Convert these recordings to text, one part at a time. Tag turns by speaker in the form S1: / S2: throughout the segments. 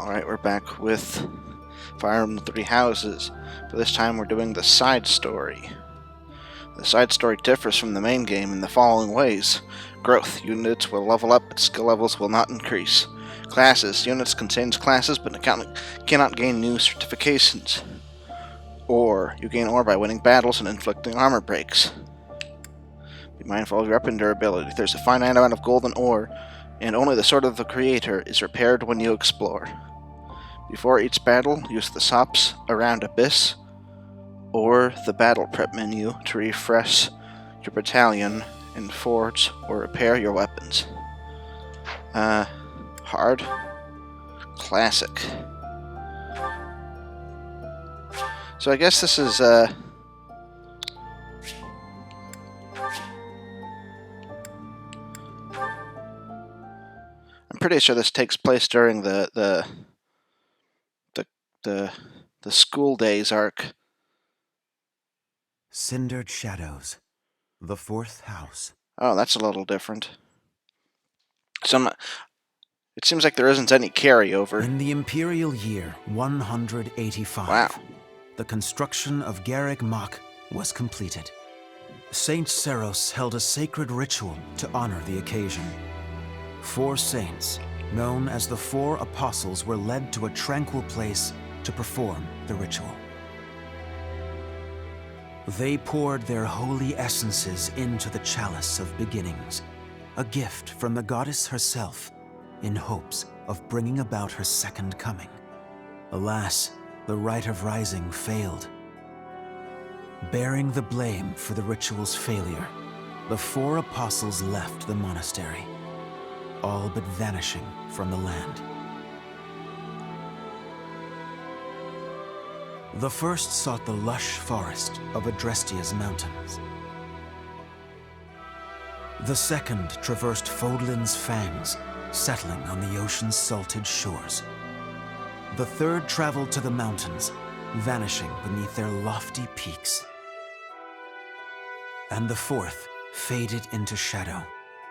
S1: Alright, we're back with Fire Emblem Three Houses, but this time we're doing the side story. The side story differs from the main game in the following ways. Growth. Units will level up, but skill levels will not increase. Classes. Units contains classes, but cannot gain new certifications. Or, you gain ore by winning battles and inflicting armor breaks. Be mindful of your weapon durability. There's a finite amount of golden ore, and only the Sword of the Creator is repaired when you explore. Before each battle, use the shops around Abyss or the battle prep menu to refresh your battalion and forge or repair your weapons. Hard. Classic. So I guess this is, I'm pretty sure this takes place during the school days arc.
S2: Cindered Shadows, the fourth house.
S1: Oh, that's a little different. It seems like there isn't any carryover.
S2: In the Imperial year 185,
S1: wow.
S2: The construction of Garreg Mach was completed. Saint Seiros held a sacred ritual to honor the occasion. 4 saints, known as the 4 Apostles, were led to a tranquil place to perform the ritual. They poured their holy essences into the chalice of beginnings, a gift from the goddess herself, in hopes of bringing about her second coming. Alas, the rite of rising failed. Bearing the blame for the ritual's failure, the 4 apostles left the monastery, all but vanishing from the land. The first sought the lush forest of Adrestia's mountains. The second traversed Fodlan's fangs, settling on the ocean's salted shores. The third traveled to the mountains, vanishing beneath their lofty peaks. And the fourth faded into shadow,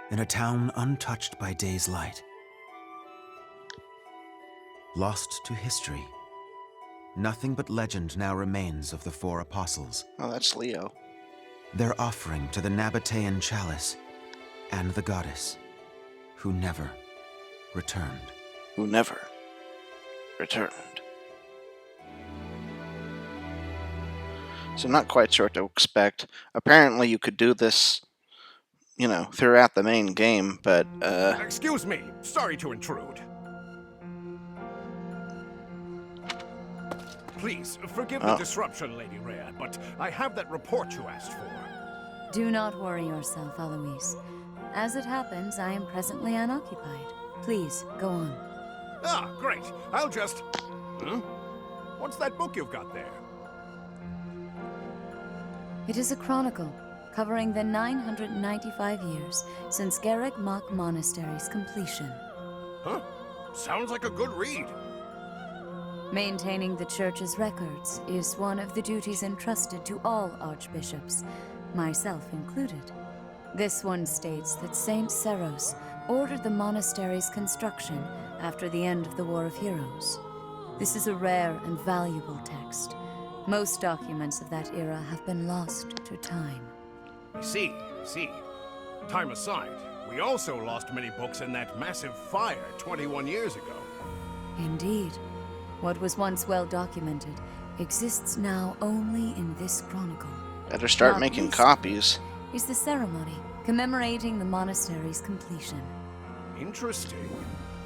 S2: in a town untouched by day's light. Lost to history, nothing but legend now remains of the 4 apostles.
S1: Oh, that's Leo.
S2: Their offering to the Nabatean chalice and the goddess, who never returned.
S1: Who never returned. So I'm not quite sure what to expect. Apparently you could do this, throughout the main game, but,
S3: Excuse me, sorry to intrude. Please, forgive the disruption, Lady Rhea, but I have that report you asked for.
S4: Do not worry yourself, Eloise. As it happens, I am presently unoccupied. Please, go on.
S3: Ah, great. I'll just... What's that book you've got there?
S4: It is a chronicle covering the 995 years since Garreg Mach Monastery's completion.
S3: Huh? Sounds like a good read.
S4: Maintaining the Church's records is one of the duties entrusted to all archbishops, myself included. This one states that Saint Seiros ordered the monastery's construction after the end of the War of Heroes. This is a rare and valuable text. Most documents of that era have been lost to time.
S3: I see. Time aside, we also lost many books in that massive fire 21 years ago.
S4: Indeed. What was once well documented exists now only in this chronicle.
S1: better start
S4: Not
S1: making
S4: least
S1: copies.
S4: Is the ceremony commemorating the monastery's completion.
S3: Interesting.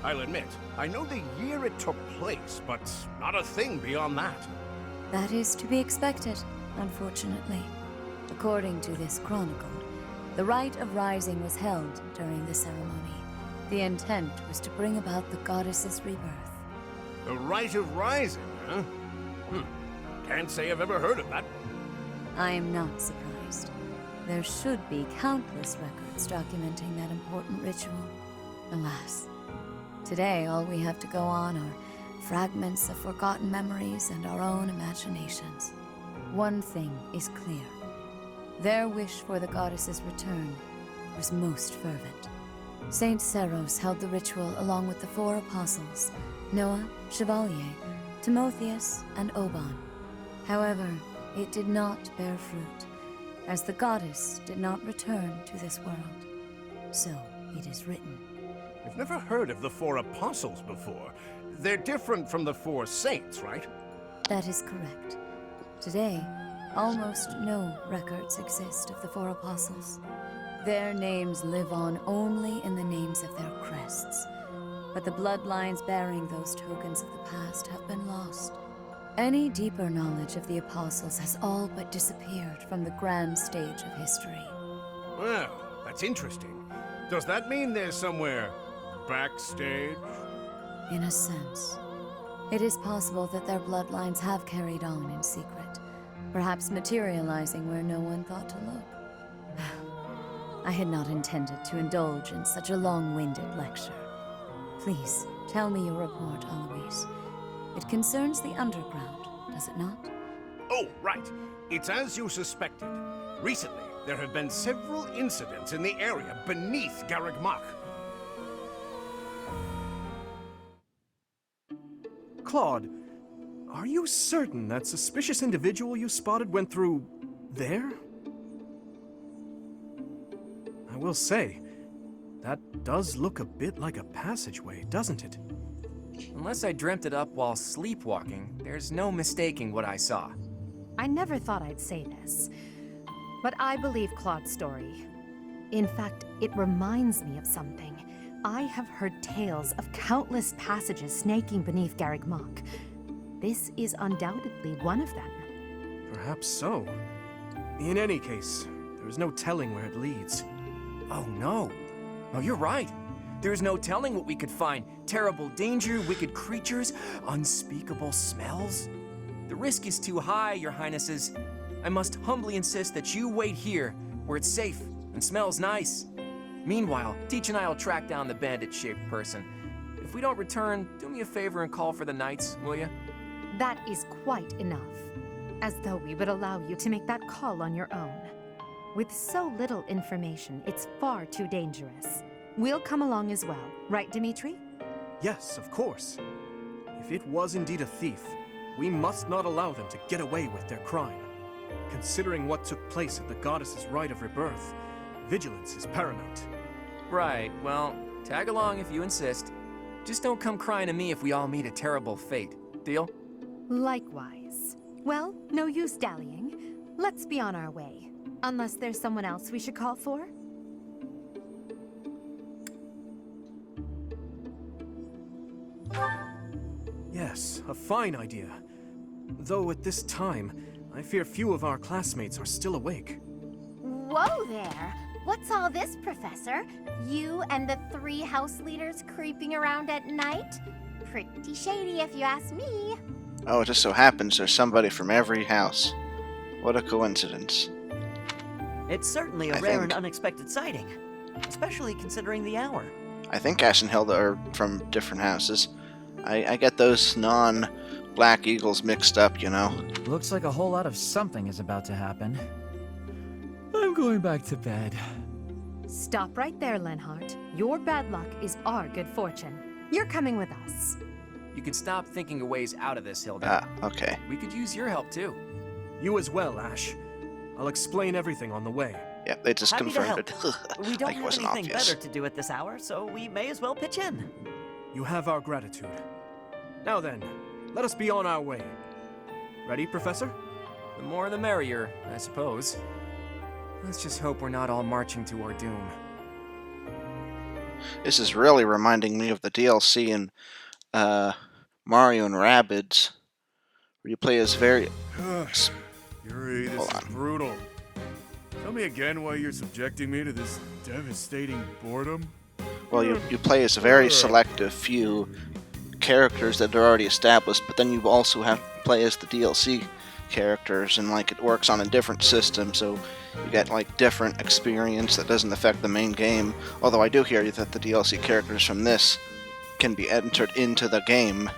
S3: I'll admit, I know the year it took place, but not a thing beyond that.
S4: That is to be expected, unfortunately. According to this chronicle, the rite of rising was held during the ceremony. The intent was to bring about the goddess's rebirth.
S3: The Rite of Rising, huh? Can't say I've ever heard of that.
S4: I am not surprised. There should be countless records documenting that important ritual. Alas, today all we have to go on are fragments of forgotten memories and our own imaginations. One thing is clear. Their wish for the goddess's return was most fervent. Saint Seiros held the ritual along with the 4 apostles, Noah, Chevalier, Timotheus, and Oban. However, it did not bear fruit, as the goddess did not return to this world. So it is written.
S3: I've never heard of the 4 apostles before. They're different from the 4 saints, right?
S4: That is correct. Today, almost no records exist of the 4 apostles. Their names live on only in the names of their crests, but the bloodlines bearing those tokens of the past have been lost. Any deeper knowledge of the apostles has all but disappeared from the grand stage of history.
S3: Well, that's interesting. Does that mean they're somewhere backstage?
S4: In a sense. It is possible that their bloodlines have carried on in secret, perhaps materializing where no one thought to look. I had not intended to indulge in such a long-winded lecture. Please, tell me your report, Alois. It concerns the underground, does it not?
S3: Oh, right. It's as you suspected. Recently, there have been several incidents in the area beneath Garreg Mach.
S5: Claude, are you certain that suspicious individual you spotted went through there? I will say, that does look a bit like a passageway, doesn't it?
S6: Unless I dreamt it up while sleepwalking, there's no mistaking what I saw.
S7: I never thought I'd say this, but I believe Claude's story. In fact, it reminds me of something. I have heard tales of countless passages snaking beneath Garreg Mach. This is undoubtedly one of them.
S5: Perhaps so. In any case, there is no telling where it leads.
S6: Oh no. Oh, you're right. There's no telling what we could find. Terrible danger, wicked creatures, unspeakable smells. The risk is too high, your highnesses. I must humbly insist that you wait here, where it's safe and smells nice. Meanwhile, Teach and I will track down the bandit-shaped person. If we don't return, do me a favor and call for the knights, will you?
S7: That is quite enough. As though we would allow you to make that call on your own. With so little information, it's far too dangerous. We'll come along as well, right, Dimitri?
S5: Yes, of course. If it was indeed a thief, we must not allow them to get away with their crime. Considering what took place at the goddess's rite of rebirth, vigilance is paramount.
S6: Right, well, tag along if you insist. Just don't come crying to me if we all meet a terrible fate. Deal?
S7: Likewise. Well, no use dallying. Let's be on our way. Unless there's someone else we should call for?
S5: Yes, a fine idea. Though at this time, I fear few of our classmates are still awake.
S8: Whoa there! What's all this, Professor? You and the 3 house leaders creeping around at night? Pretty shady if you ask me.
S1: Oh, it just so happens there's somebody from every house. What a coincidence.
S9: It's certainly a rare and unexpected sighting, especially considering the hour.
S1: I think Ash and Hilda are from different houses. I get those non-Black Eagles mixed up, you know.
S10: Looks like a whole lot of something is about to happen. I'm going back to bed.
S7: Stop right there, Lenhart. Your bad luck is our good fortune. You're coming with us.
S6: You can stop thinking of ways out of this, Hilda.
S1: Ah, okay.
S6: We could use your help, too.
S5: You as well, Ash. I'll explain everything on the way.
S1: Yep, they just
S9: Happy
S1: confirmed
S9: to
S1: it.
S9: help. We don't
S1: Like it
S9: have
S1: wasn't
S9: anything
S1: obvious.
S9: better to do at this hour, so we may as well pitch in.
S5: You have our gratitude. Now then, let us be on our way. Ready, Professor?
S6: The more the merrier, I suppose. Let's just hope we're not all marching to our doom.
S1: This is really reminding me of the DLC in Mario and Rabbids, where you play as very...
S11: Yuri, this is brutal. Tell me again why you're subjecting me to this devastating boredom?
S1: Well, you play as a very selective few characters that are already established, but then you also have to play as the DLC characters, and like it works on a different system, so you get like different experience that doesn't affect the main game. Although I do hear that the DLC characters from this can be entered into the game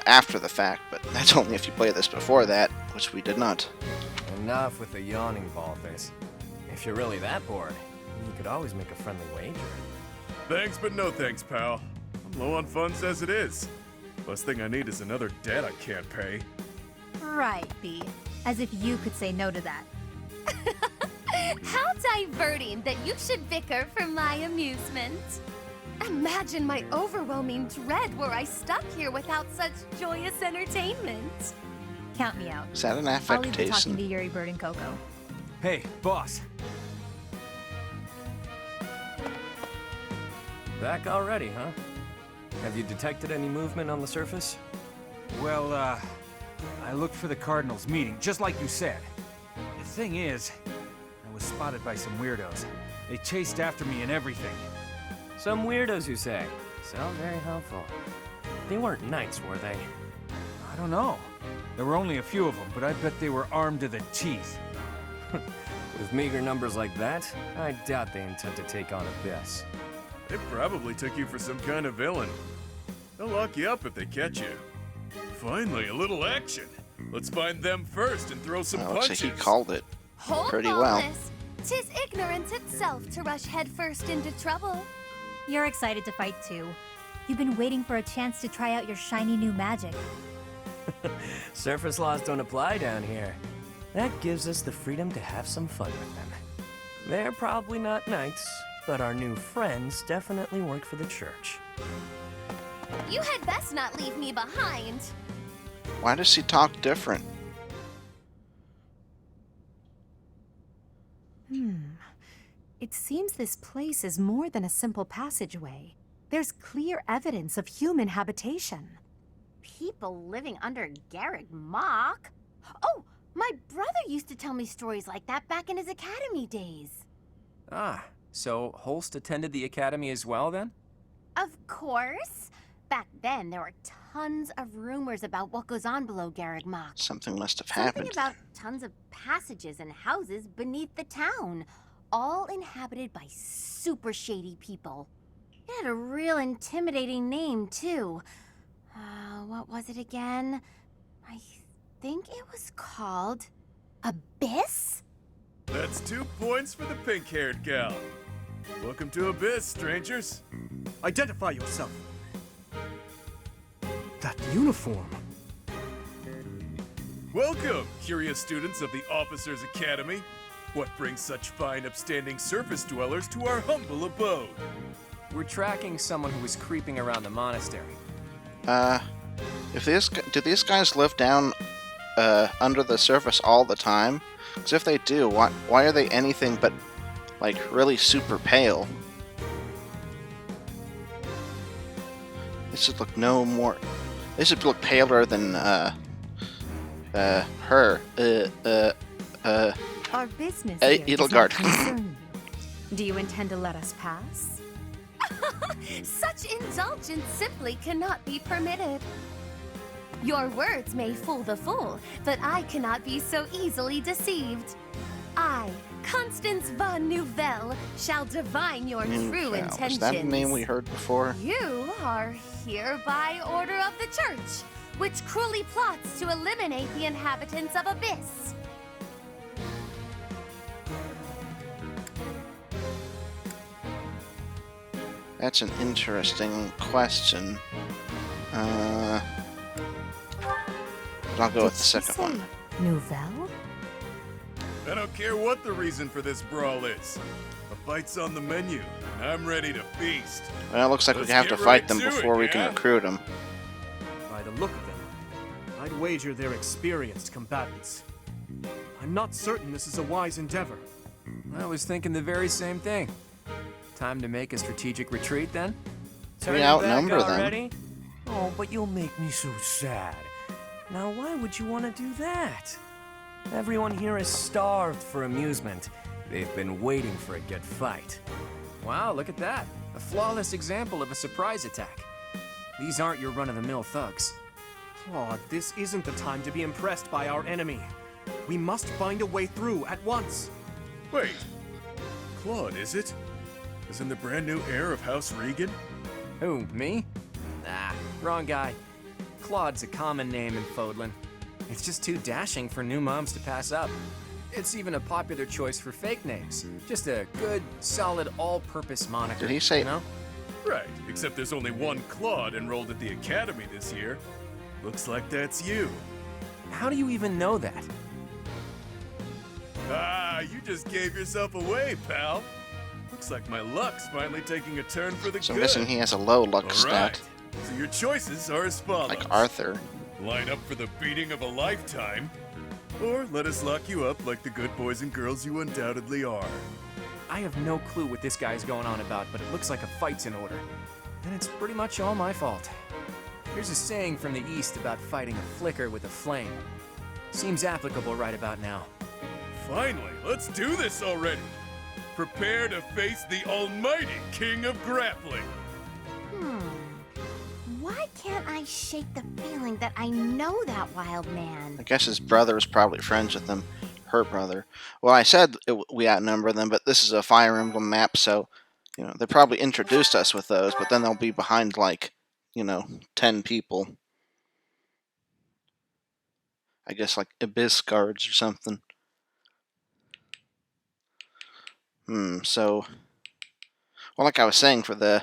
S1: after the fact, but that's only if you play this before that, which we did not.
S12: Enough with the yawning, Baldface. If you're really that bored, you could always make a friendly wager.
S11: Thanks, but no thanks, pal. I'm low on funds as it is. Last thing I need is another debt I can't pay.
S7: Right, B. As if you could say no to that.
S8: How diverting that you should bicker for my amusement. Imagine my overwhelming dread were I stuck here without such joyous entertainment.
S7: Count me out.
S1: Is that an
S7: I'll leave the talking
S1: affectation?
S7: to Yuri, Bird, and Coco.
S10: Hey, boss.
S12: Back already, huh? Have you detected any movement on the surface?
S10: Well, I looked for the Cardinals meeting, just like you said. The thing is, I was spotted by some weirdos. They chased after me and everything.
S12: Some weirdos, you say? Sound very helpful. They weren't knights, were they?
S10: I don't know. There were only a few of them, but I bet they were armed to the teeth.
S12: With meager numbers like that, I doubt they intend to take on Abyss.
S11: They probably took you for some kind of villain. They'll lock you up if they catch you. Finally, a little action. Let's find them first and throw some
S1: Well, looks like
S11: punches.
S1: he called it
S8: Hold
S1: pretty
S8: all
S1: well.
S8: this. 'Tis ignorance itself to rush headfirst into trouble.
S7: You're excited to fight too. You've been waiting for a chance to try out your shiny new magic.
S12: Surface laws don't apply down here. That gives us the freedom to have some fun with them. They're probably not knights, but our new friends definitely work for the church.
S8: You had best not leave me behind.
S1: Why does he talk different?
S7: It seems this place is more than a simple passageway. There's clear evidence of human habitation.
S8: People living under Garreg Mach? Oh, my brother used to tell me stories like that back in his academy days.
S6: Ah, so Holst attended the academy as well, then?
S8: Of course. Back then, there were tons of rumors about what goes on below Garreg Mach.
S1: Something must have
S8: Something
S1: happened.
S8: about tons of passages and houses beneath the town, all inhabited by super shady people. It had a real intimidating name, too. What was it again? I think it was called Abyss?
S11: That's 2 points for the pink-haired gal. Welcome to Abyss, strangers.
S5: Identify yourself. That uniform.
S11: Welcome, curious students of the Officers' Academy. What brings such fine, upstanding surface dwellers to our humble abode?
S6: We're tracking someone who was creeping around the monastery.
S1: Do these guys live down under the surface all the time? Because if they do, why are they anything but like really super pale? They should look no more. They should look paler than her.
S7: Our business here does
S1: Edelgard.
S7: not concern you. Do you intend to let us pass?
S8: Such indulgence simply cannot be permitted. Your words may fool the fool, but I cannot be so easily deceived. I, Constance von Nouvelle, shall divine your true intentions.
S1: Is that a name we heard before?
S8: You are here by order of the church, which cruelly plots to eliminate the inhabitants of Abyss.
S1: That's an interesting question. I'll go with the second one.
S7: Nouvelle?
S11: I don't care what the reason for this brawl is. A fight's on the menu, and I'm ready to feast.
S1: Well, it looks like
S11: Let's
S1: we have to
S11: get
S1: fight
S11: right
S1: them
S11: to it,
S1: before we
S11: yeah?
S1: can recruit them.
S5: By the look of them, I'd wager they're experienced combatants. I'm not certain this is a wise endeavor.
S6: I was thinking the very same thing. Time to make a strategic retreat, then?
S1: We outnumber them.
S6: Already? Oh, but you'll make me so sad. Now, why would you want to do that? Everyone here is starved for amusement. They've been waiting for a good fight. Wow, look at that. A flawless example of a surprise attack. These aren't your run-of-the-mill thugs.
S5: Claude, this isn't the time to be impressed by our enemy. We must find a way through at once.
S11: Wait, Claude, is it? As in the brand new heir of House Regan?
S6: Who, me? Nah, wrong guy. Claude's a common name in Fodlan. It's just too dashing for new moms to pass up. It's even a popular choice for fake names. Just a good, solid, all-purpose moniker.
S1: Did he say
S6: you know?
S11: Right, except there's only one Claude enrolled at the academy this year. Looks like that's you.
S6: How do you even know that?
S11: Ah, you just gave yourself away, pal. Looks like my luck's finally taking a turn for the
S1: So
S11: good.
S1: I'm guessing he has a low luck
S11: All
S1: stat,
S11: right, so your choices are as follows.
S1: like Arthur.
S11: Line up for the beating of a lifetime, or let us lock you up like the good boys and girls you undoubtedly are.
S6: I have no clue what this guy's going on about, but it looks like a fight's in order. And it's pretty much all my fault. Here's a saying from the East about fighting a flicker with a flame. Seems applicable right about now.
S11: Finally, let's do this already. Prepare to face the almighty king of grappling.
S8: Why can't I shake the feeling that I know that wild man?
S1: I guess his brother was probably friends with him. Her brother. Well, I said we outnumber them, but this is a Fire Emblem map, so, you know, they probably introduced us with those, but then they'll be behind, like, you know, 10 people. I guess, like, Abyss guards or something. So, well, like I was saying, for the,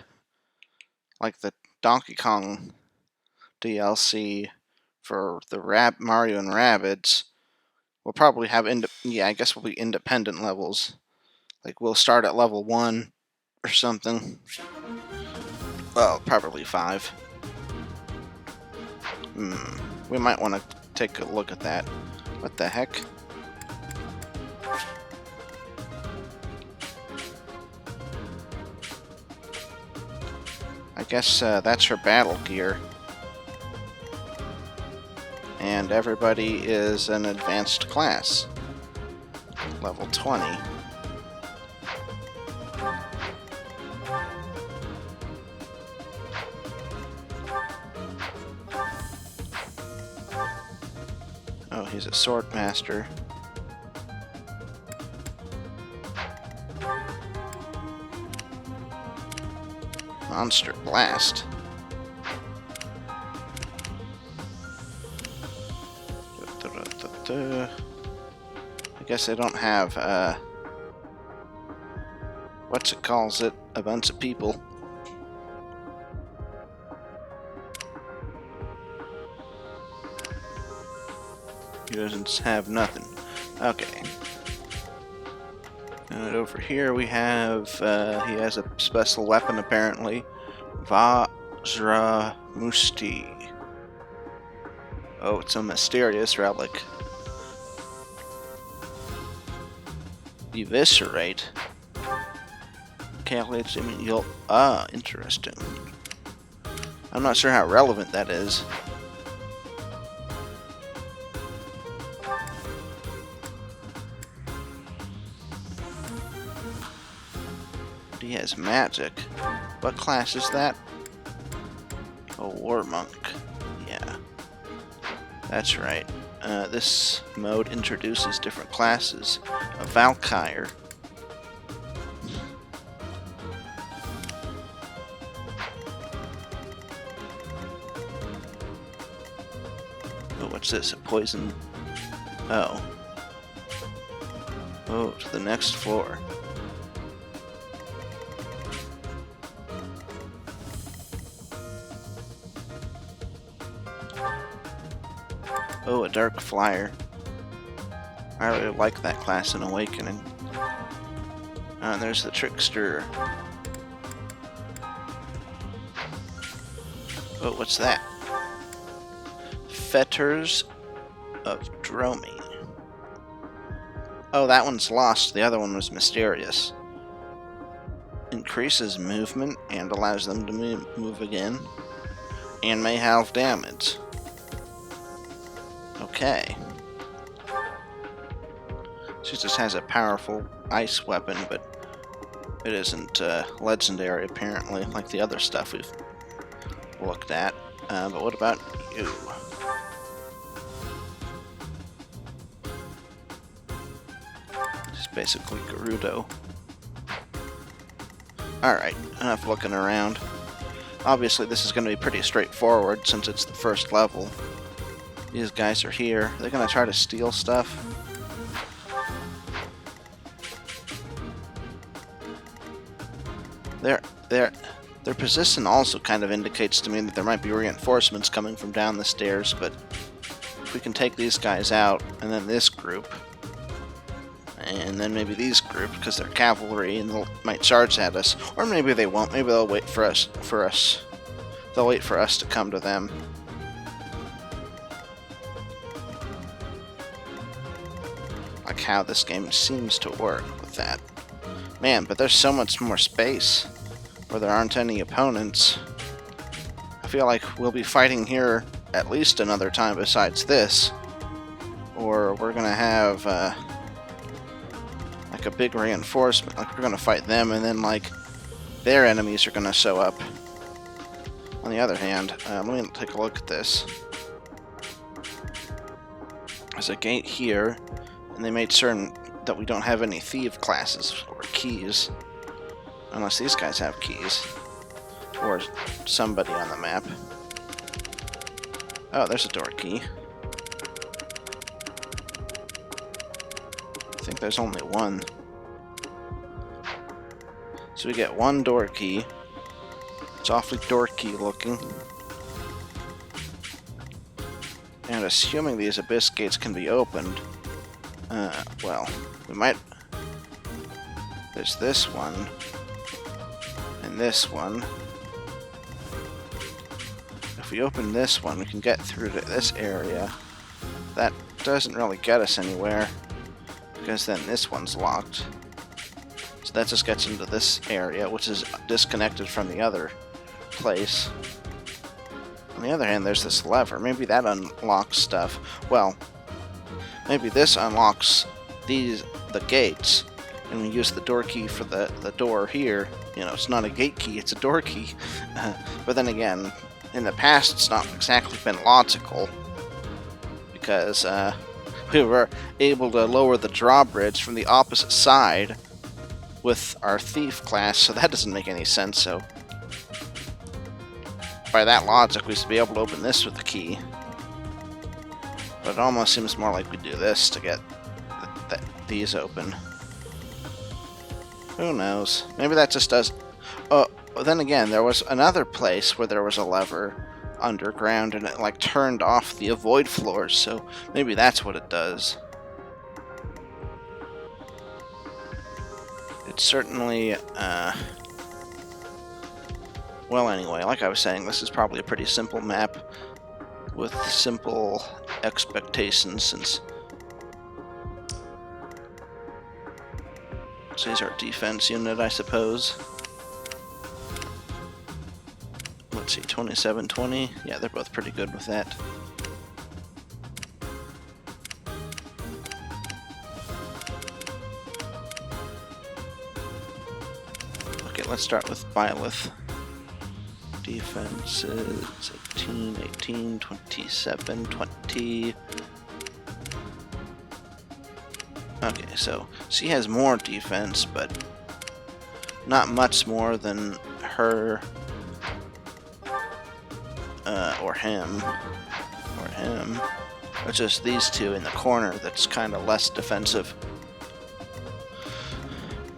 S1: like, the Donkey Kong DLC for the Mario and Rabbids, we'll probably have, I guess we'll be independent levels. Like, we'll start at level 1 or something. Well, probably 5. We might want to take a look at that. What the heck? I guess that's her battle gear. And everybody is an advanced class. Level 20. Oh, he's a sword master. Monster Blast. I guess I don't have, what's it calls it? A bunch of people. He doesn't have nothing. Okay. And over here we have, he has a special weapon apparently. Vajra Musti. Oh, it's a mysterious relic. Eviscerate. Calculates immediate. Ah, interesting. I'm not sure how relevant that is. He has magic. What class is that? A war monk. Yeah. That's right. This mode introduces different classes. A Valkyrie. Oh, what's this? A poison... Oh. Oh, to the next floor. Oh, a Dark Flyer. I really like that class in Awakening. And there's the Trickster. Oh, what's that? Fetters of Dromi. Oh, that one's lost. The other one was mysterious. Increases movement and allows them to move again. And may have damage. Okay. She just has a powerful ice weapon, but it isn't legendary apparently, like the other stuff we've looked at. But what about you? Just basically Gerudo. Alright, enough looking around. Obviously this is going to be pretty straightforward since it's the first level. These guys are here. They're going to try to steal stuff. Their position also kind of indicates to me that there might be reinforcements coming from down the stairs, but if we can take these guys out, and then this group, and then maybe these group, because they're cavalry and they might charge at us, or maybe they won't. Maybe they'll wait for us. They'll wait for us to come to them. Like how this game seems to work with that. Man, but there's so much more space where there aren't any opponents. I feel like we'll be fighting here at least another time besides this, or we're gonna have like a big reinforcement. Like we're gonna fight them, and then like their enemies are gonna show up. On the other hand, let me take a look at this. There's a gate here, and they made certain that we don't have any thief classes or keys. Unless these guys have keys. Or somebody on the map. Oh, there's a door key. I think there's only one. So we get one door key. It's awfully door key looking. And assuming these abyss gates can be opened, well, we might... There's this one. And this one. If we open this one, we can get through to this area. That doesn't really get us anywhere, because then this one's locked. So that just gets into this area, which is disconnected from the other place. On the other hand, there's this lever. Maybe that unlocks stuff. Well, maybe this unlocks the gates, and we use the door key for the door here. You know, it's not a gate key, it's a door key. But then again, in the past, it's not exactly been logical, because we were able to lower the drawbridge from the opposite side with our thief class, so that doesn't make any sense. So by that logic, we should be able to open this with the key. But it almost seems more like we do this to get these open. Who knows? Maybe that just does... Oh, then again, there was another place where there was a lever underground, and it like turned off the avoid floors, so maybe that's what it does. It's certainly, well, anyway, like I was saying, this is probably a pretty simple map with simple expectations, since these are defense unit, I suppose. Let's see, 27-20. Yeah, they're both pretty good with that. Okay, let's start with Byleth. Defense is 18, 18, 27, 20. Okay, so she has more defense, but not much more than her, or him, or just these two in the corner that's kind of less defensive.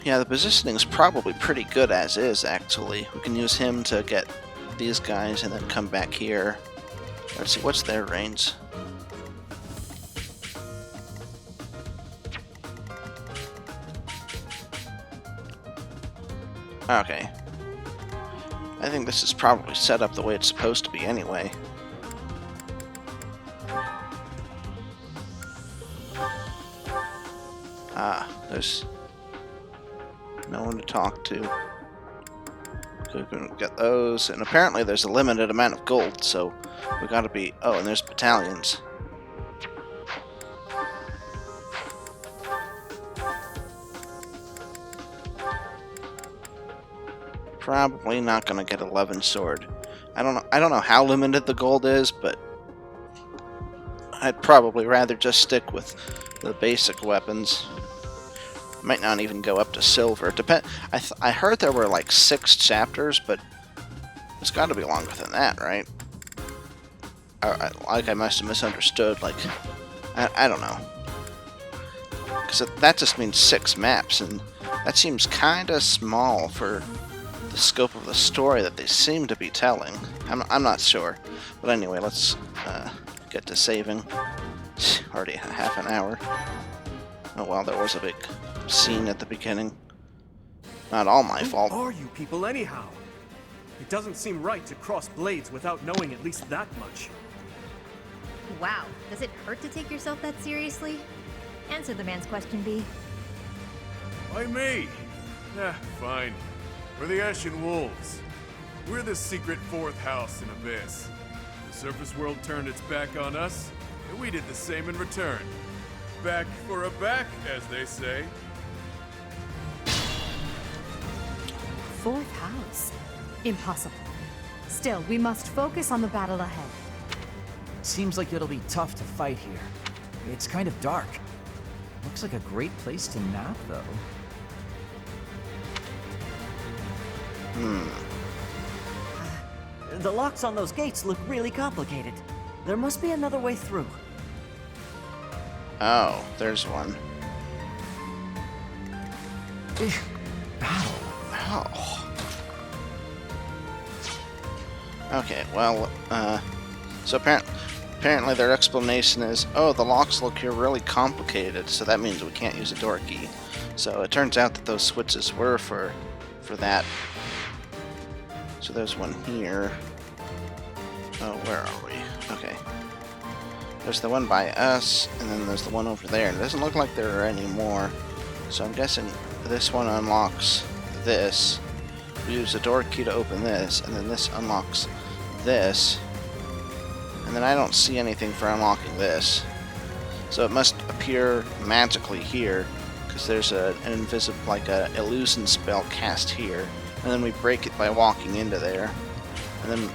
S1: Yeah, the positioning is probably pretty good as is, actually. We can use him to get these guys and then come back here. Let's see, what's their range? Okay. I think this is probably set up the way it's supposed to be anyway. Ah, there's no one to talk to. We can get those, and apparently there's a limited amount of gold, so we gotta be... Oh, and there's battalions. Probably not gonna get 11 sword. I don't know how limited the gold is, but I'd probably rather just stick with the basic weapons. Might not even go up to silver. I heard there were like 6 chapters, but it's got to be longer than that, right? Like I must have misunderstood. Like I don't know, because that just means 6 maps, and that seems kind of small for the scope of the story that they seem to be telling. I'm not sure. But anyway, let's get to saving. Already half an hour. Oh well, there was a big scene at the beginning. Not all my fault.
S5: Who are you people anyhow? It doesn't seem right to cross blades without knowing at least that much.
S13: Wow, does it hurt to take yourself that seriously? Answer the man's question, B.
S11: Why me? Fine. We're the Ashen Wolves. We're the secret fourth house in Abyss. The surface world turned its back on us, and we did the same in return. Back for a back, as they say.
S7: Fourth house? Impossible. Still, we must focus on the battle ahead.
S14: Seems like it'll be tough to fight here. It's kind of dark. Looks like a great place to nap, though.
S9: The locks on those gates look really complicated. There must be another way through.
S1: Oh, there's one. Ow. Okay, well, so apparently their explanation is, oh, the locks look here really complicated, so that means we can't use a door key. So it turns out that those switches were for that. So there's one here. Oh, where are we? Okay. There's the one by us, and then there's the one over there. It doesn't look like there are any more. So I'm guessing this one unlocks this. We use the door key to open this, and then this unlocks this. And then I don't see anything for unlocking this. So it must appear magically here, because there's an invisible, like a illusion spell cast here. And then we break it by walking into there. And then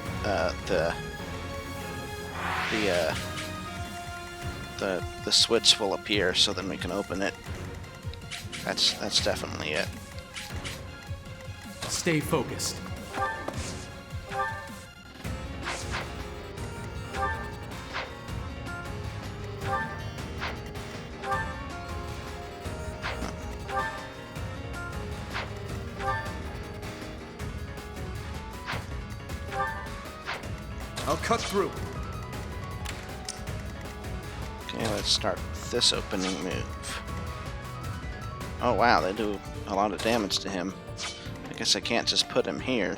S1: the switch will appear, so then we can open it. That's definitely it.
S12: Stay focused. I'll cut through.
S1: Okay, let's start with this opening move. Oh wow, they do a lot of damage to him. I guess I can't just put him here.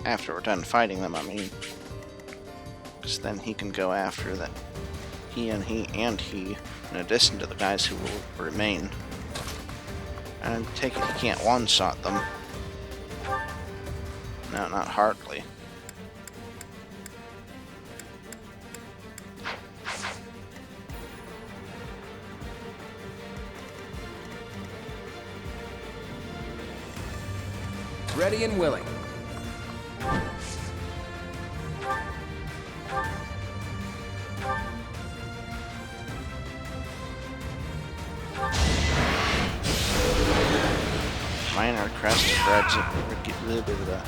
S1: After we're done fighting them, I mean. Because then he can go after that. He, in addition to the guys who will remain. And I take it he can't one-shot them. No, not hardly.
S12: Ready and willing.
S1: Minor crest spreads a little bit of that.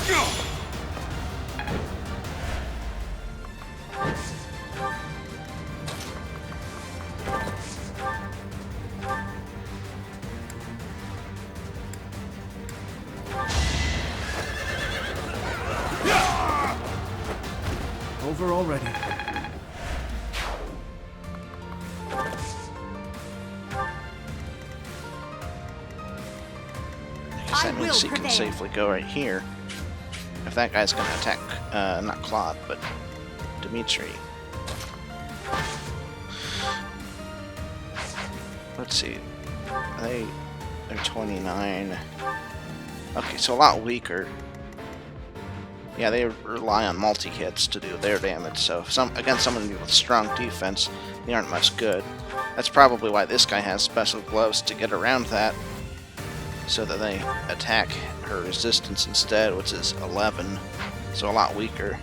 S5: Over already.
S1: I guess that means he can safely go right here. If that guy's gonna attack, not Claude, but Dimitri. Let's see. They're 29. Okay, so a lot weaker. Yeah, they rely on multi-hits to do their damage, so against someone with strong defense, they aren't much good. That's probably why this guy has special gloves to get around that, so that they attack her resistance instead, which is 11, so a lot weaker.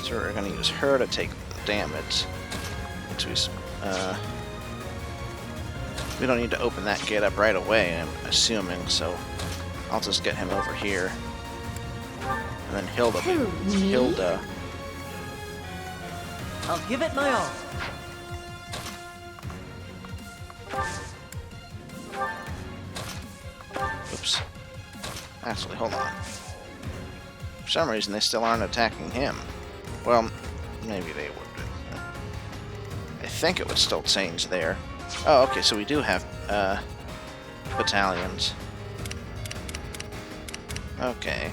S1: So we're going to use her to take the damage, which we don't need to open that gate up right away, I'm assuming, so I'll just get him over here. And then Hilda.
S9: I'll give it my all.
S1: Oops. Actually, hold on. For some reason, they still aren't attacking him. Well, maybe they would. I think it would still change there. Oh, okay, so we do have battalions. Okay.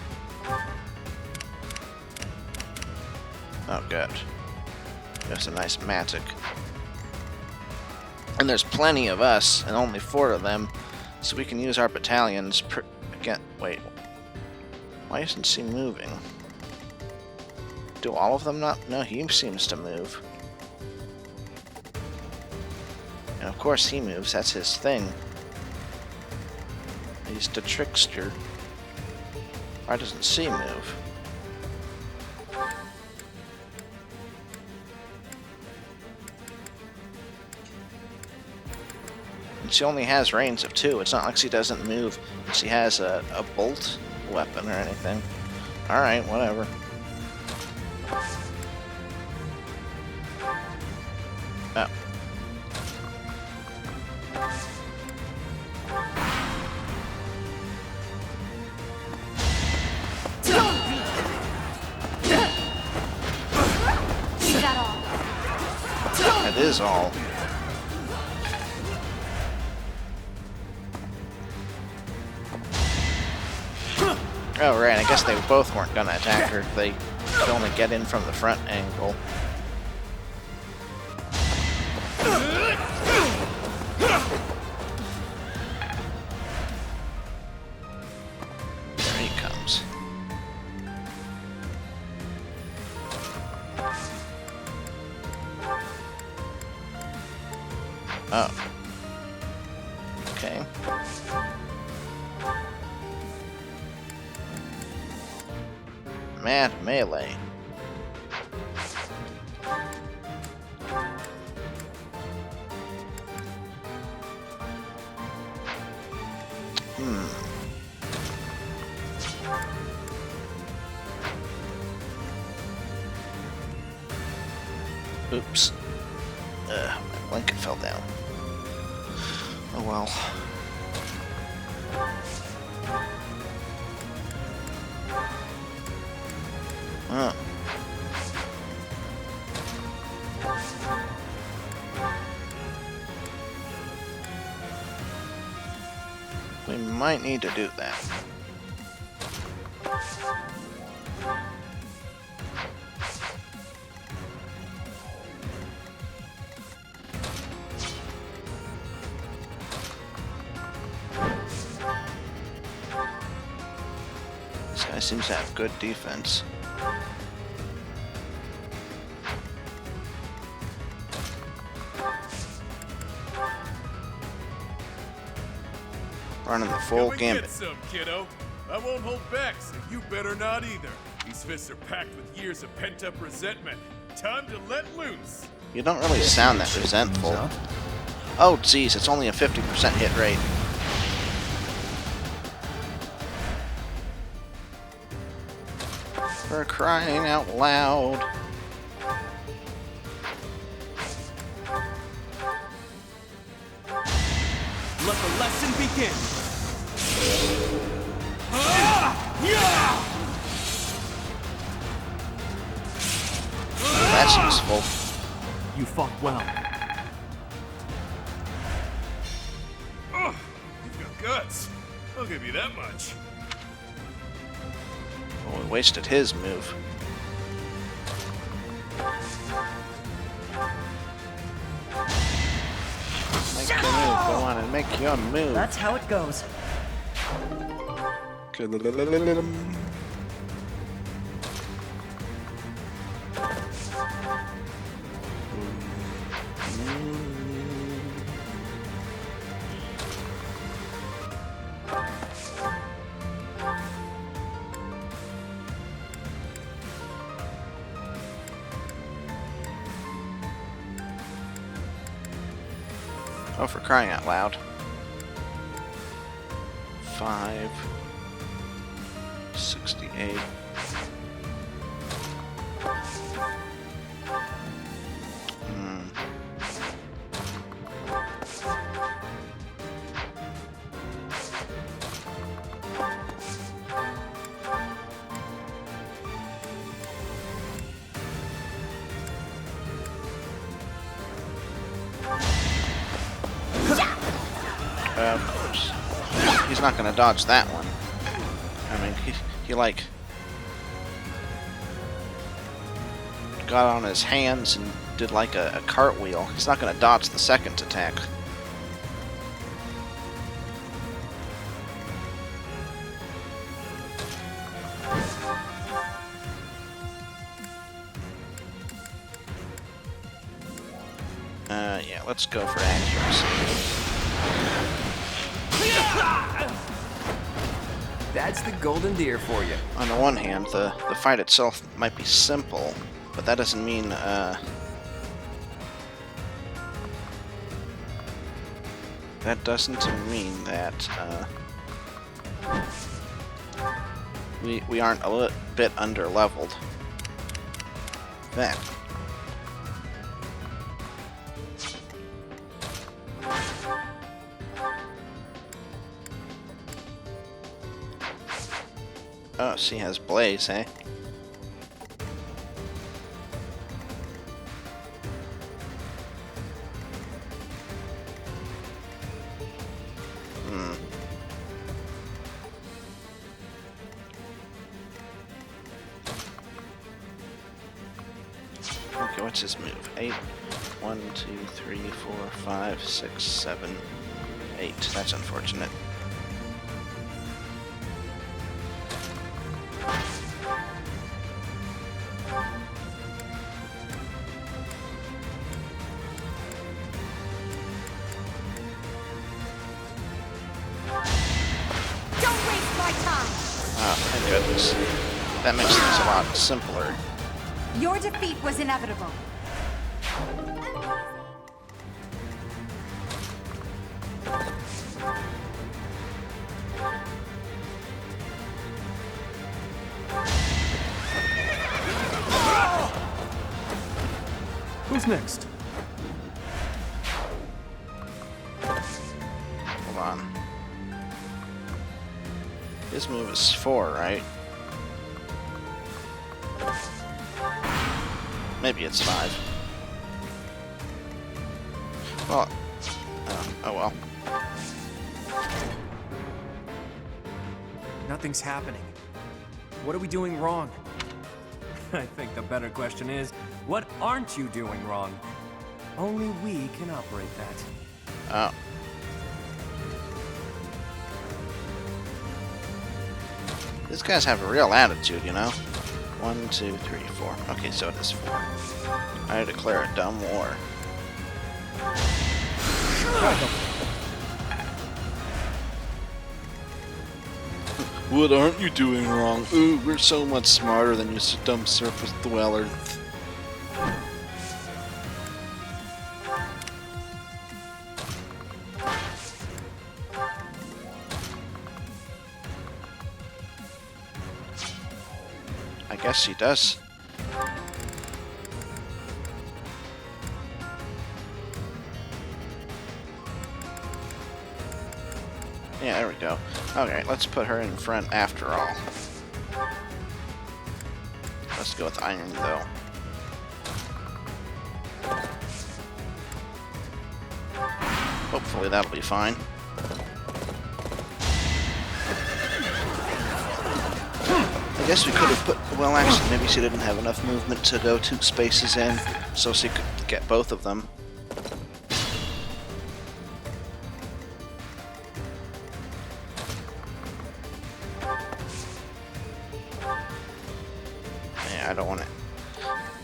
S1: Oh, good. There's a nice magic. And there's plenty of us, and only 4 of them, so we can use our battalions again. Wait. Why isn't she moving? Do all of them not? No, he seems to move. And of course he moves, that's his thing. He's the trickster. Why doesn't she move? And she only has range of 2. It's not like she doesn't move. She has a bolt weapon or anything. Alright, whatever. Oh. That is all. Oh, right, I guess they both weren't gonna attack her if they could only get in from the front angle. There he comes. Oh. Okay. Mad melee. Oops. My blanket fell down. Oh well. Huh. We might need to do that. This guy seems to have good defense. Running the full gambit.
S11: Get some, kiddo. I won't hold back, so you better not either. These fists are packed with years of pent-up resentment. Time to let loose.
S1: You don't really sound that resentful. Oh, geez, it's only a 50% hit rate. For crying out loud.
S6: Let the lesson begin.
S1: That's useful.
S6: You fought well.
S11: Oh, you've got guts. I'll give you that much.
S1: Well, we wasted his move. Make your move. Go on and make your move.
S9: That's how it goes.
S1: Oh, for crying out loud. 568. Of course. He's not gonna dodge that one. I mean, he like got on his hands and did like a cartwheel. He's not gonna dodge the second attack. Yeah, let's go for accuracy.
S6: That's the golden deer for you.
S1: On the one hand, the fight itself might be simple, but that doesn't mean that we aren't a little bit under leveled. That. Oh, she has Blaze, eh? Okay, what's his move? 8. 1, 2, 3, 4, 5, 6, 7, 8. That's unfortunate. Oh, thank goodness. That makes things a lot simpler.
S15: Your defeat was inevitable.
S5: Who's next?
S1: Hold on. His move is 4, right? Maybe it's 5. Well, oh well.
S6: Nothing's happening. What are we doing wrong? I think the better question is, what aren't you doing wrong? Only we can operate that.
S1: Oh. These guys have a real attitude, you know? 1, 2, 3, 4. Okay, so it is 4. I declare a dumb war. What aren't you doing wrong? Ooh, we're so much smarter than you dumb surface dweller. I guess she does. Yeah, there we go. Okay, let's put her in front after all. Let's go with iron, though. Hopefully that'll be fine. I guess we could have put... Well, actually, maybe she didn't have enough movement to go 2 spaces in, so she could get both of them. Yeah, I don't want it.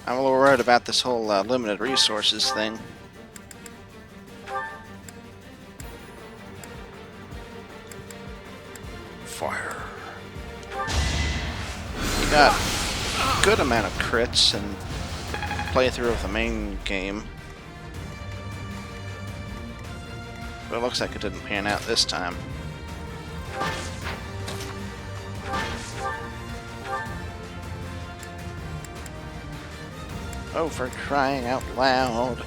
S1: I'm a little worried about this whole limited resources thing. Fire. You got a good amount of crits and playthrough of the main game. But it looks like it didn't pan out this time. Oh, for crying out loud.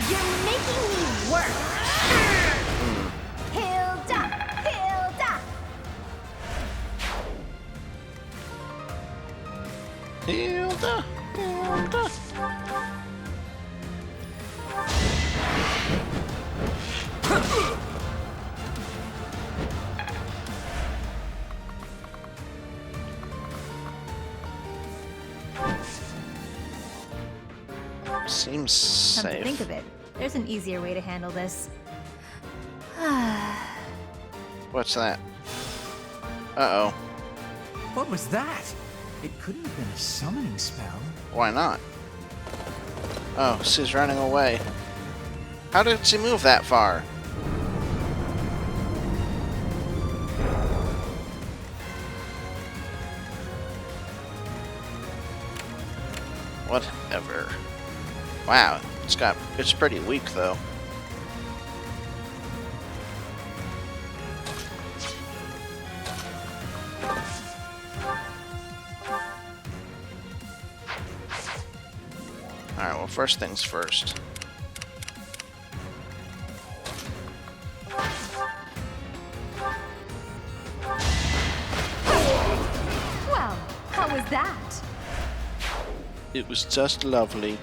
S15: You're making me work. Hilda, Hilda.
S1: Hilda! Hilda! Seems
S13: Come to
S1: safe.
S13: think of it, there's an easier way to handle this.
S1: What's that? Uh-oh.
S14: What was that? It couldn't have been a summoning spell.
S1: Why not? Oh, she's running away. How did she move that far? Whatever. Wow, it's pretty weak though. Alright, well, first things first.
S7: Well, how was that?
S1: It was just lovely.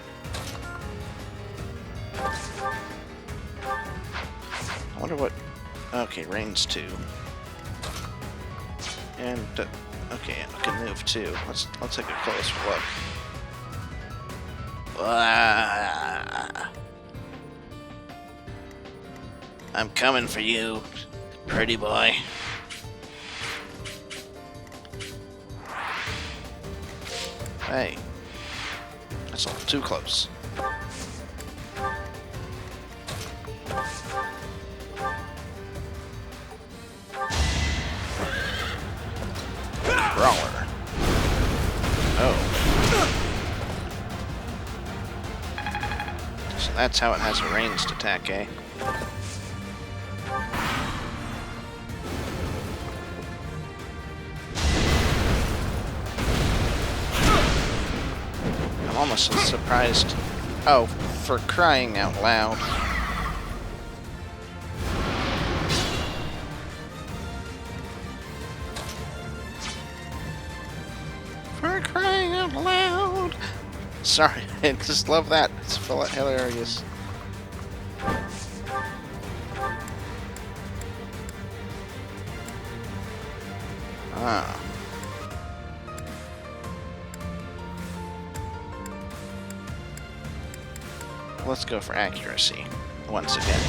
S1: I wonder what... Okay, range 2. And, okay, I can move 2. Let's take a closer look. Ah. I'm coming for you, pretty boy. Hey. That's a little too close. Brawler. Oh. So that's how it has a ranged attack, eh? I'm almost surprised. Oh, for crying out loud. For crying out loud. Sorry, I just love that. It's hilarious. Ah. Let's go for accuracy once again.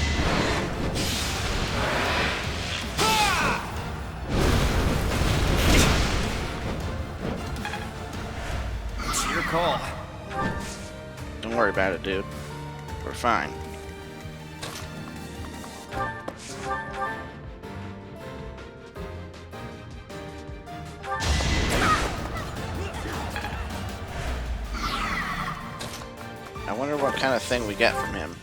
S10: It's your call.
S1: Don't worry about it, dude. We're fine. I wonder what kind of thing we get from him.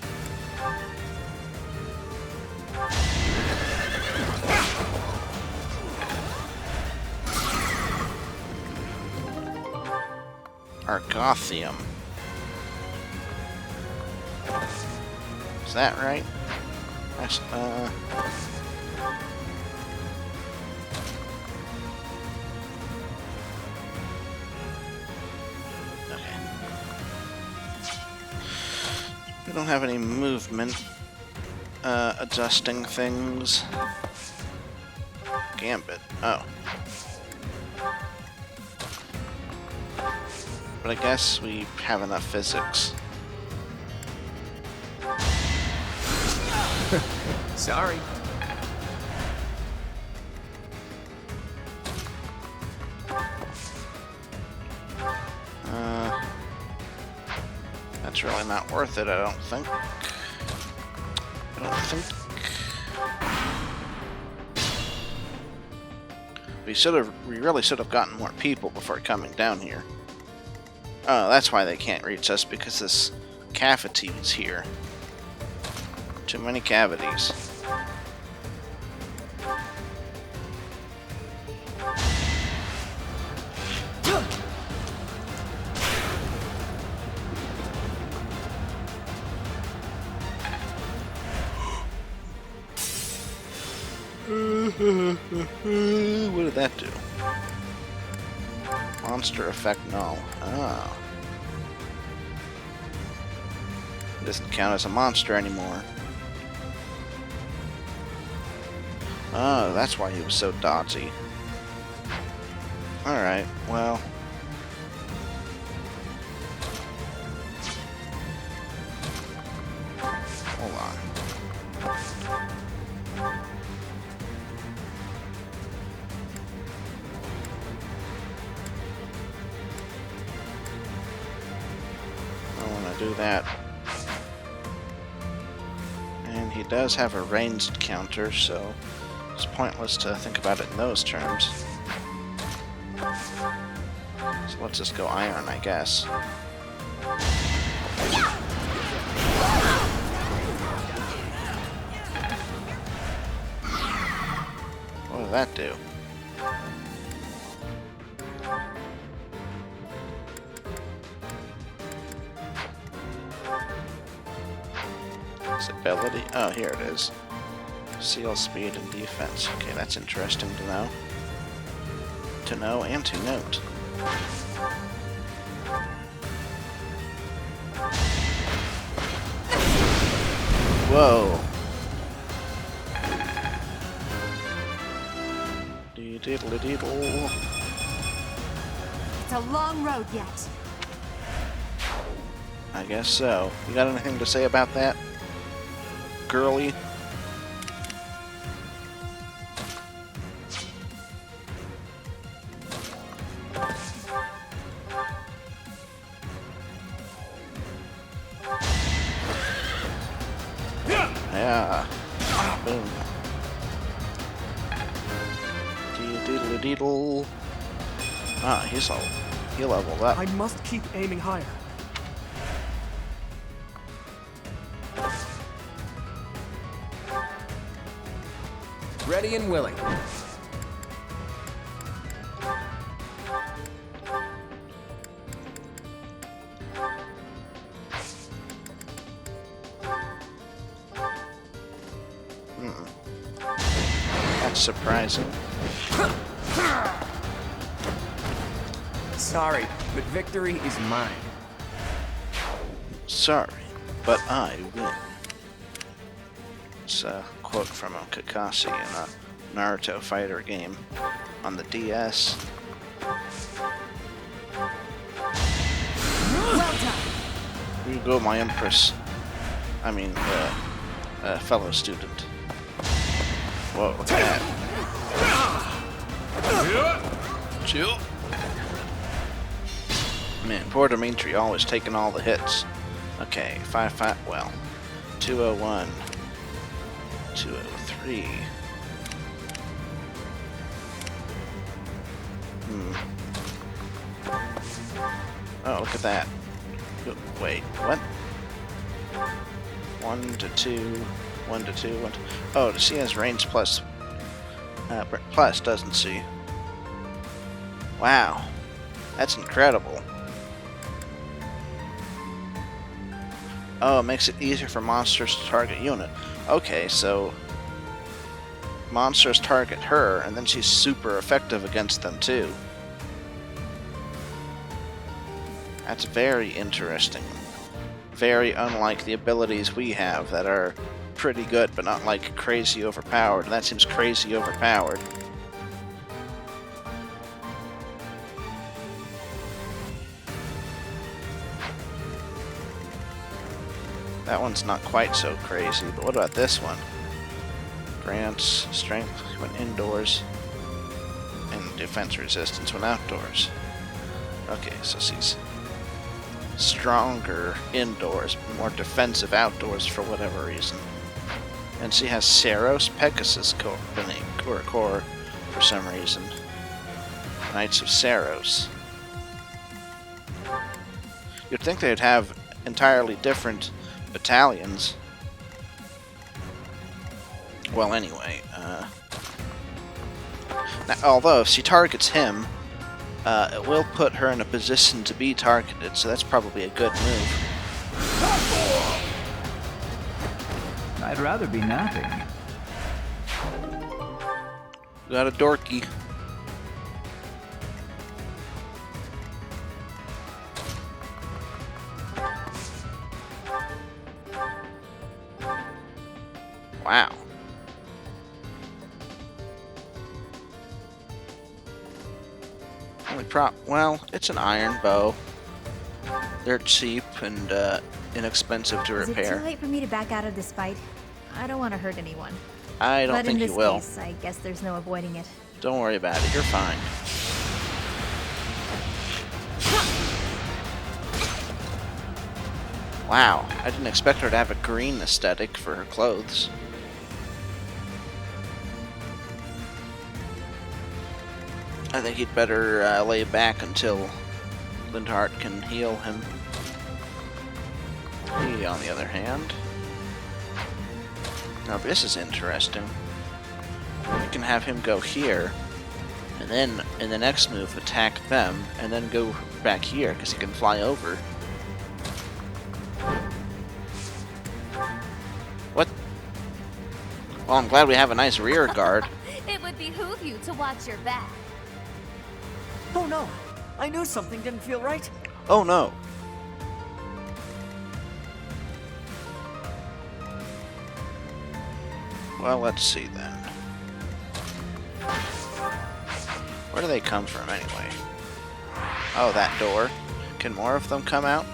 S1: Argothium. Is that right? That's, we don't have any movement adjusting things. Gambit. Oh. But I guess we have enough physics.
S6: Sorry.
S1: That's really not worth it, I don't think. We really should have gotten more people before coming down here. Oh, that's why they can't reach us, because this cavity's here. Too many cavities. What did that do? Monster effect null. Oh. Doesn't count as a monster anymore. Oh, that's why he was so dodgy. Alright, well. Hold on. I want to do that. And he does have a ranged counter, so it's pointless to think about it in those terms. So let's just go iron, I guess. What did that do? His ability? Oh, here it is. Seal speed and defense. Okay, that's interesting to know. To know and to note. Whoa. Dee-diddle-diddle.
S15: It's a long road yet.
S1: I guess so. You got anything to say about that, girly? Yeah. Boom. Dee-diddle-diddle. Ah, he leveled up.
S5: I must keep aiming higher.
S6: Ready and willing.
S1: That's surprising.
S6: Sorry, but victory is mine.
S1: Sorry, but I win. It's a quote from a Kakashi in a Naruto fighter game on the DS.
S15: Well done.
S1: Here you go, my empress. I mean, fellow student. Whoa, look at that. Chill. Man, poor Dimitri always taking all the hits. Okay, 5-5, well, 201, 203. Oh, look at that. Wait, what? 1 to 2, 1 to 2, 1 to... Oh, she has range plus, doesn't she? Wow, that's incredible. Oh, it makes it easier for monsters to target unit. Okay, so monsters target her, and then she's super effective against them too. That's very interesting. Very unlike the abilities we have that are pretty good, but not like crazy overpowered. And that seems crazy overpowered. That one's not quite so crazy, but what about this one? Grants strength when indoors and defense resistance when outdoors. Okay, so she's stronger indoors, more defensive outdoors for whatever reason. And she has Seiros Pegasus core for some reason. Knights of Seiros. You'd think they'd have entirely different battalions. Well, anyway, now, although if she targets him, it will put her in a position to be targeted, so that's probably a good move.
S14: I'd rather be napping.
S1: Got a dorky. Wow. Only well, it's an iron bow. They're cheap and inexpensive to
S13: Is it
S1: repair.
S13: too late for me to back out of this fight? I don't want to hurt anyone.
S1: I don't think you will.
S13: But in this case, I guess there's no avoiding it.
S1: Don't worry about it. You're fine. Wow, I didn't expect her to have a green aesthetic for her clothes. I think he'd better lay back until Lindhart can heal him. He, on the other hand... Now this is interesting. You can have him go here, and then in the next move attack them, and then go back here, because he can fly over. What? Well, I'm glad we have a nice rear guard.
S8: It would behoove you to watch your back.
S9: Oh no! I knew something didn't feel right.
S1: Oh no. Well, let's see then. Where do they come from anyway? Oh, that door. Can more of them come out?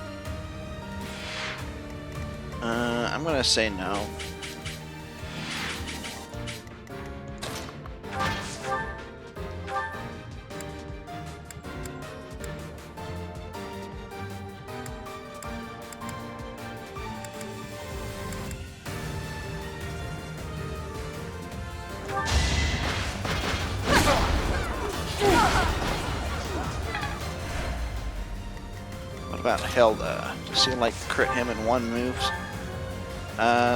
S1: I'm gonna say no. What about Hilda? Does he like crit him in one move?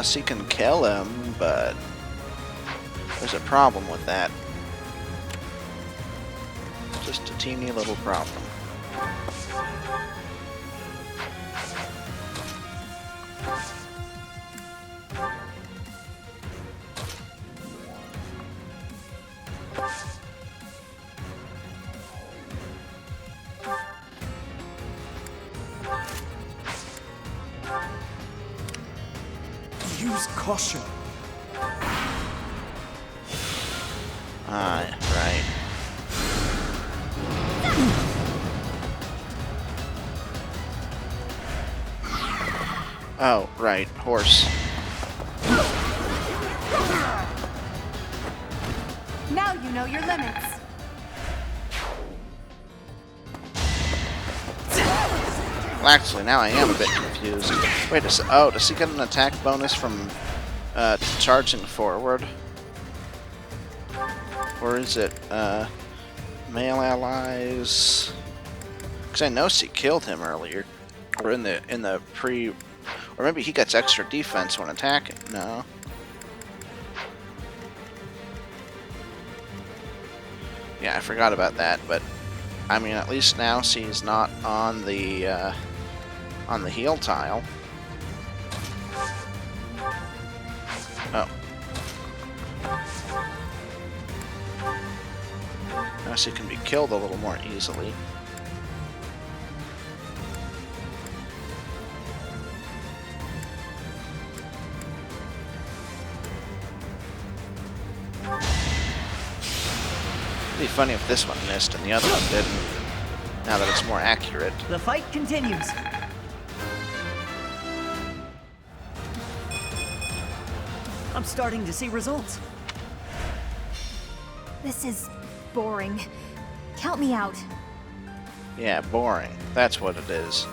S1: She can kill him, but there's a problem with that. Just a teeny little problem.
S5: Use caution.
S1: Ah, right. Oh, right, horse.
S15: Now you know your limits.
S1: Well, actually, now I am a bit confused. Wait, does he get an attack bonus from charging forward? Or is it male allies? Because I know she killed him earlier, or in the pre, or maybe he gets extra defense when attacking. No. Yeah, I forgot about that, but I mean, at least now she's not on the heal tile. Oh. Now she can be killed a little more easily. It'd be funny if this one missed and the other one didn't, now that it's more accurate.
S9: The fight continues. I'm starting to see results.
S13: This is boring. Count me out.
S1: Yeah, boring. That's what it is.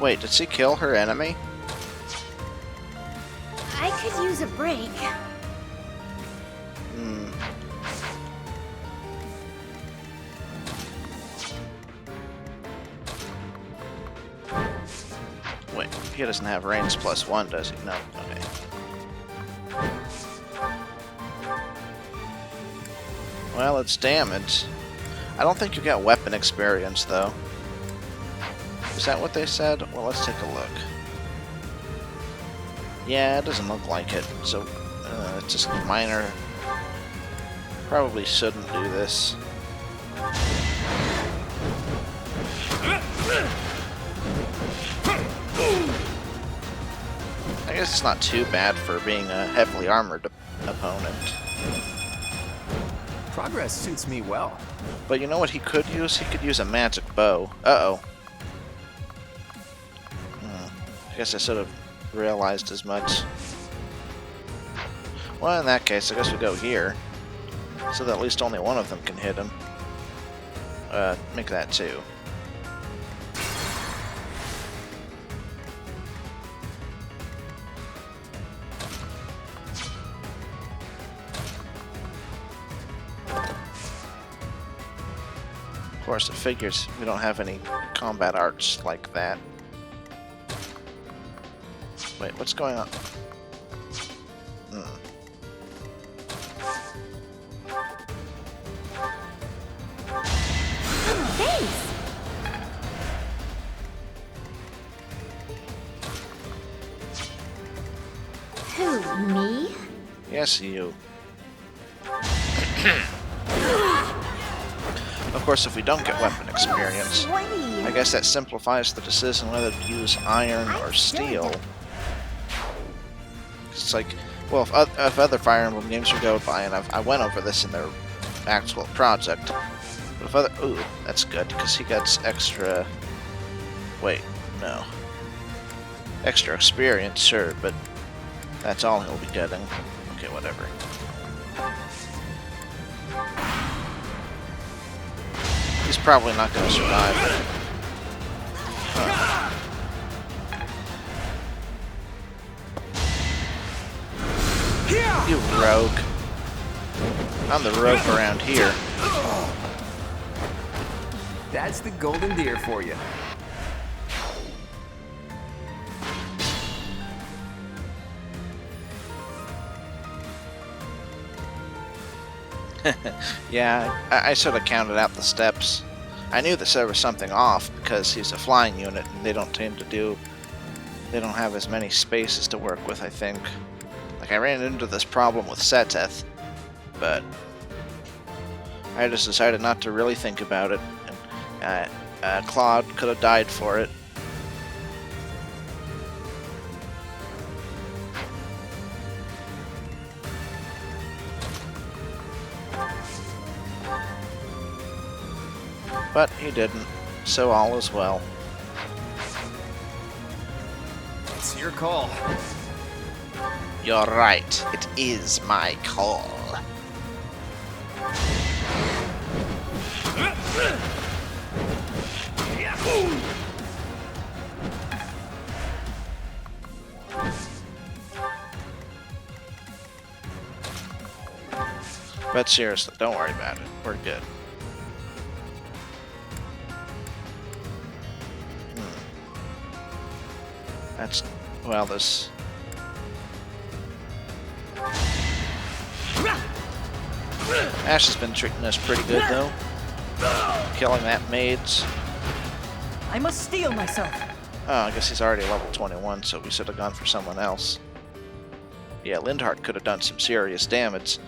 S1: Wait, did she kill her enemy?
S13: I could use a break. Wait, he doesn't have range +1, does he? No. Okay. Well, it's damage. I don't think you get weapon experience, though. Is that what they said? Well, let's take a look. Yeah, it doesn't look like it. So, it's just minor. Probably shouldn't do this. I
S1: guess it's not too bad for being a heavily armored opponent.
S6: Progress suits me well.
S1: But you know what he could use? He could use a magic bow. Uh-oh. I guess I should have realized as much. Well, in that case, I guess we go here. So that at least only one of them can hit him. Make that 2. Of course, it figures we don't have any combat arts like that. Wait, what's going on?
S8: Thanks! Who, me?
S1: Yes, you. Of course, if we don't get weapon experience, I guess that simplifies the decision whether to use iron or steel. It's like, well, if other Fire Emblem games you go by, and I went over this in their actual project, but if other, ooh, that's good, because he gets extra, wait, no. Extra experience, sure, but that's all he'll be getting. Okay, whatever. He's probably not going to survive. You rogue. I'm the rogue around here.
S6: That's the golden deer for you.
S1: Yeah, I should have counted out the steps. I knew that there was something off because he's a flying unit and they don't tend to do... They don't have as many spaces to work with, I think. Like, I ran into this problem with Seteth, but I just decided not to really think about it. And, Claude could have died for it. But he didn't, so all is well.
S6: It's your call.
S1: You're right, it is my call. But seriously, don't worry about it. We're good. That's, well, this... Ash has been treating us pretty good, though. Killing that mage.
S9: I must steel myself.
S1: Oh, I guess he's already level 21, so we should have gone for someone else. Yeah, Lindhart could have done some serious damage.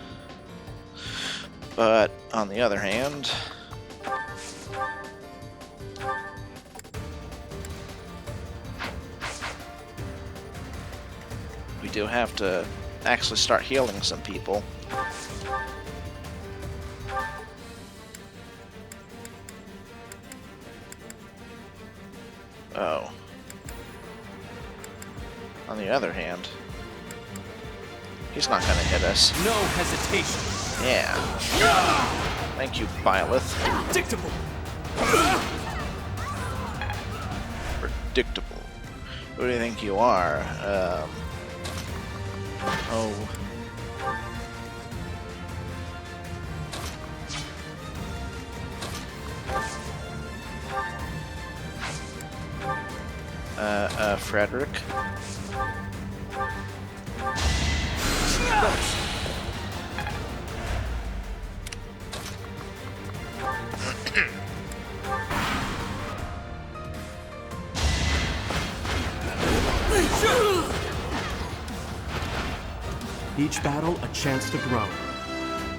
S1: But, on the other hand... we do have to actually start healing some people. Oh. On the other hand, he's not gonna hit us.
S5: No hesitation.
S1: Yeah. Thank you, Byleth.
S5: Predictable.
S1: Predictable. Who do you think you are? Oh. Frederick.
S5: Each battle a chance to grow.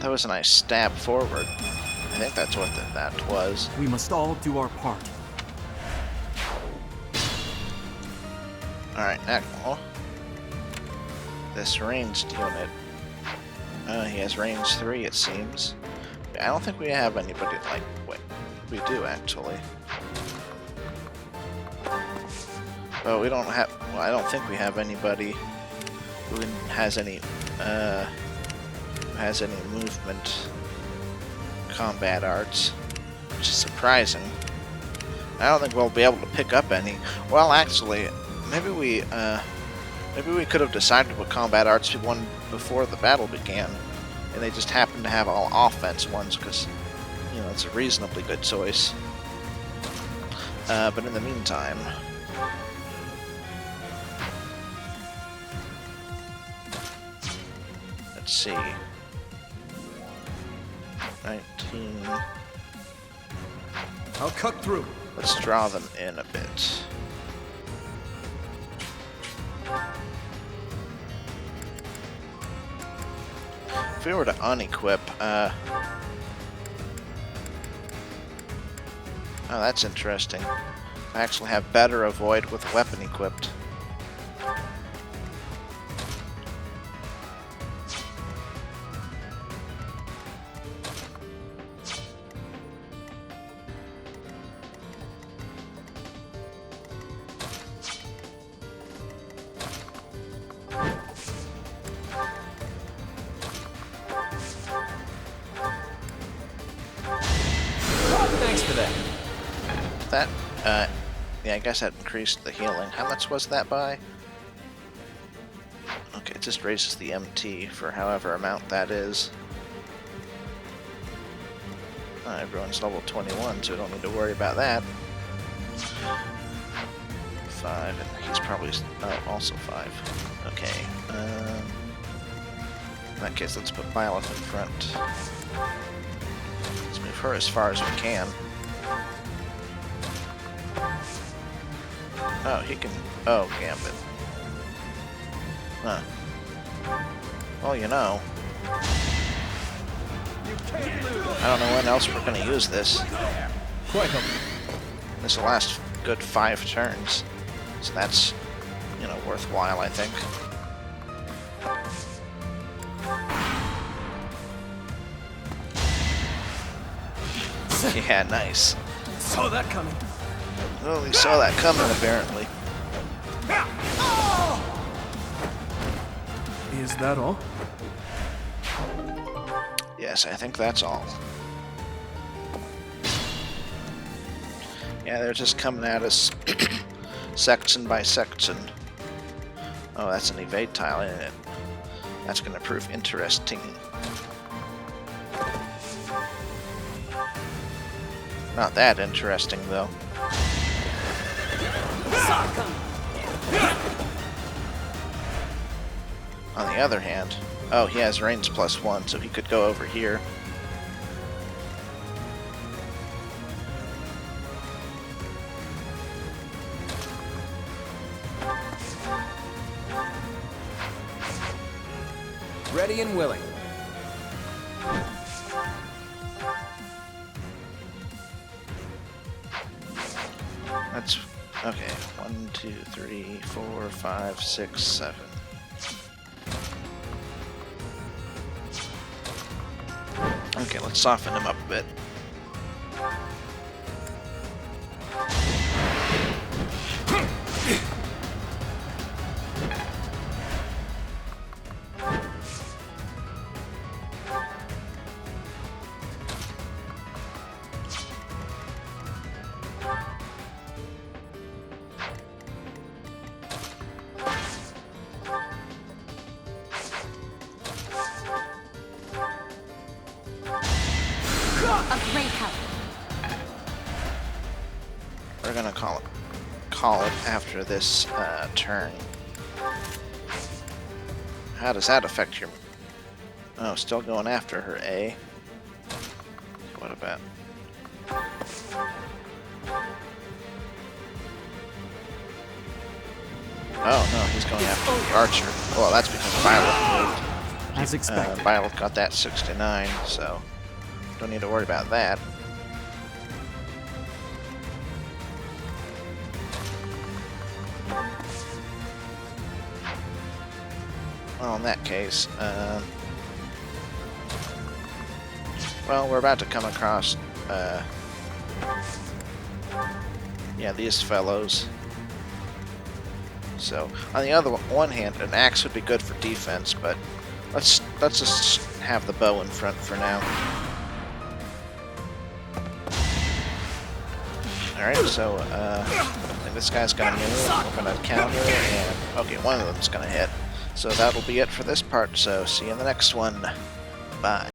S1: That was a nice stab forward. I think that's what that was.
S5: We must all do our part.
S1: Alright, Agmal. this ranged unit. He has range 3, it seems. I don't think we have anybody like... Wait, we do, actually. Well, we don't have... Well, I don't think we have anybody who has any movement combat arts, which is surprising. I don't think we'll be able to pick up any. Well, actually, maybe we could have decided what combat arts we wanted before the battle began, and they just happened to have all offense ones because, you know, it's a reasonably good choice. But in the meantime, let's see. 19.
S5: I'll cut through.
S1: Let's draw them in a bit. If we were to unequip, oh, that's interesting. I actually have better avoid with weapon equipped.
S12: Thanks for that.
S1: That, yeah, I guess that increased the healing. How much was that by? Okay, it just raises the MT for however amount that is. Everyone's level 21, so we don't need to worry about that. 5, and he's probably also 5. Okay. In that case, let's put Byleth in front. Let's move her as far as we can. Oh, he can... Oh, Gambit. Huh. Well, you know. I don't know when else we're going to use this. This will last good 5 turns. So that's, you know, worthwhile, I think. Yeah, nice.
S5: Saw that coming.
S1: Well, we saw that coming, apparently.
S5: Is that all?
S1: Yes, I think that's all. Yeah, they're just coming at us section by section. Oh, that's an evade tile, isn't it? That's going to prove interesting. Not that interesting, though. On the other hand, oh, he has range +1, so he could go over here.
S12: Ready and willing.
S1: That's okay. 1, 2, 3, 4, 5, 6, 7. Okay, let's soften him up a bit.
S15: A great help.
S1: We're gonna call it after this turn. How does that affect your... Oh, still going after her, eh? What about... Oh, no, he's going after the archer. Well, that's because Byleth moved.
S14: As expected.
S1: Byleth got that 69, so don't need to worry about that. Well, in that case, well, we're about to come across, yeah, these fellows. So, on the other one hand, an axe would be good for defense, but let's just have the bow in front for now. Alright, so, I think this guy's gonna move, we're gonna counter, and, okay, one of them's gonna hit. So that'll be it for this part, so see you in the next one. Bye.